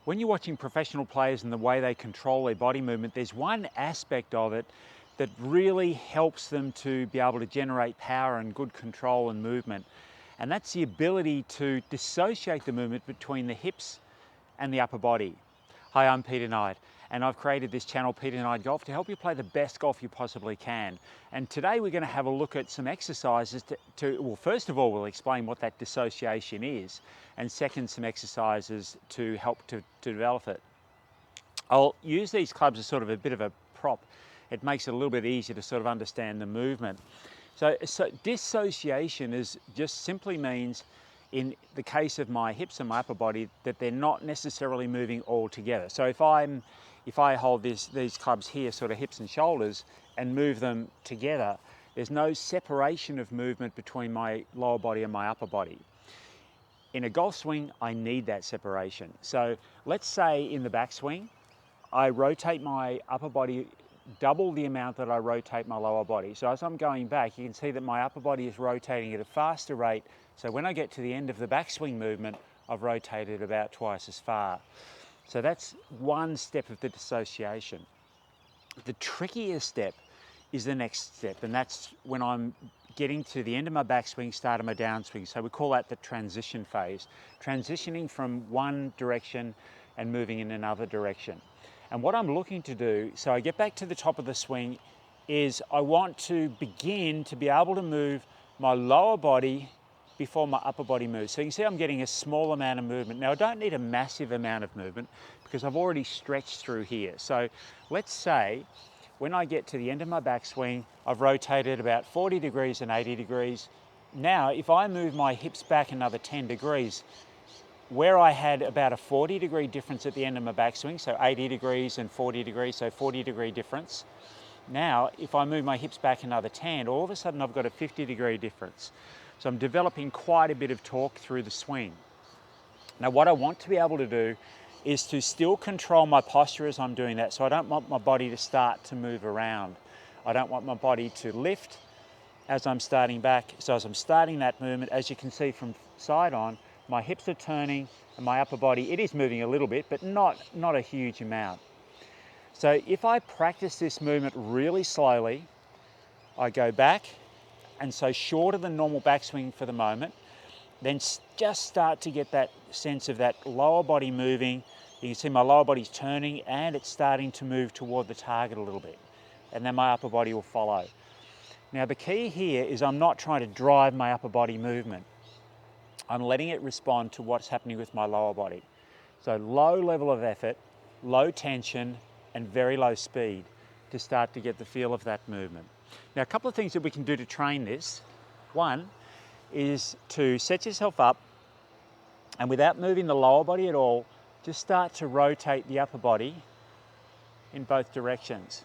when you're watching professional players and the way they control their body movement, there's one aspect of it that really helps them to be able to generate power and good control and movement. And that's the ability to dissociate the movement between the hips and the upper body. Hi, I'm Peter Knight, and I've created this channel, Peter Knight Golf, to help you play the best golf you possibly can. And today we're going to have a look at some exercises well, first of all, we'll explain what that dissociation is, and second, some exercises to help to develop it. I'll use these clubs as sort of a bit of a prop. It makes it a little bit easier to sort of understand the movement. So dissociation just simply means, in the case of my hips and my upper body, that they're not necessarily moving all together. So if I hold these clubs here, sort of hips and shoulders, and move them together, there's no separation of movement between my lower body and my upper body. In a golf swing, I need that separation. So let's say in the backswing, I rotate my upper body double the amount that I rotate my lower body. So as I'm going back, you can see that my upper body is rotating at a faster rate. So when I get to the end of the backswing movement, I've rotated about twice as far. So that's one step of the dissociation. The trickiest step is the next step, and that's when I'm getting to the end of my backswing, start of my downswing. So we call that the transition phase, transitioning from one direction and moving in another direction. And what I'm looking to do, so I get back to the top of the swing, is I want to begin to be able to move my lower body before my upper body moves. So you can see I'm getting a small amount of movement. Now I don't need a massive amount of movement because I've already stretched through here. So let's say when I get to the end of my backswing, I've rotated about 40 degrees and 80 degrees. Now if I move my hips back another 10 degrees, where I had about a 40-degree difference at the end of my backswing, so 80 degrees and 40 degrees, so 40-degree difference. Now, if I move my hips back another 10, all of a sudden I've got a 50-degree difference. So I'm developing quite a bit of torque through the swing. Now, what I want to be able to do is to still control my posture as I'm doing that. So I don't want my body to start to move around. I don't want my body to lift as I'm starting back. So as I'm starting that movement, as you can see from side on, my hips are turning and my upper body, it is moving a little bit, but not a huge amount. So if I practice this movement really slowly, I go back, and so shorter than normal backswing for the moment, then just start to get that sense of that lower body moving. You can see my lower body's turning and it's starting to move toward the target a little bit. And then my upper body will follow. Now the key here is I'm not trying to drive my upper body movement. I'm letting it respond to what's happening with my lower body. So low level of effort, low tension, and very low speed to start to get the feel of that movement. Now, a couple of things that we can do to train this. One is to set yourself up and without moving the lower body at all, just start to rotate the upper body in both directions.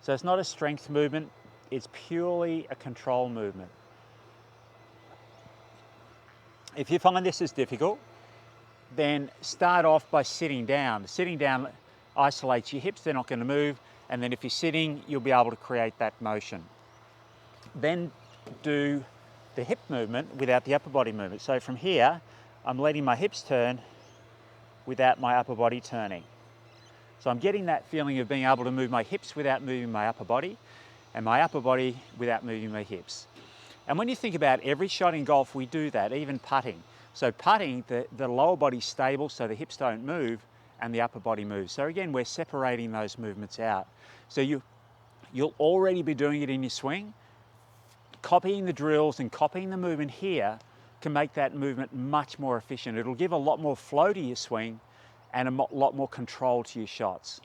So it's not a strength movement, it's purely a control movement. If you find this is difficult, then start off by sitting down. Sitting down isolates your hips, they're not going to move, and then if you're sitting, you'll be able to create that motion. Then do the hip movement without the upper body movement. So from here, I'm letting my hips turn without my upper body turning. So I'm getting that feeling of being able to move my hips without moving my upper body, and my upper body without moving my hips. And when you think about every shot in golf, we do that, even putting. So putting, the lower body's stable, so the hips don't move, and the upper body moves. So again, we're separating those movements out. So you'll already be doing it in your swing. Copying the drills and copying the movement here can make that movement much more efficient. It'll give a lot more flow to your swing and a lot more control to your shots.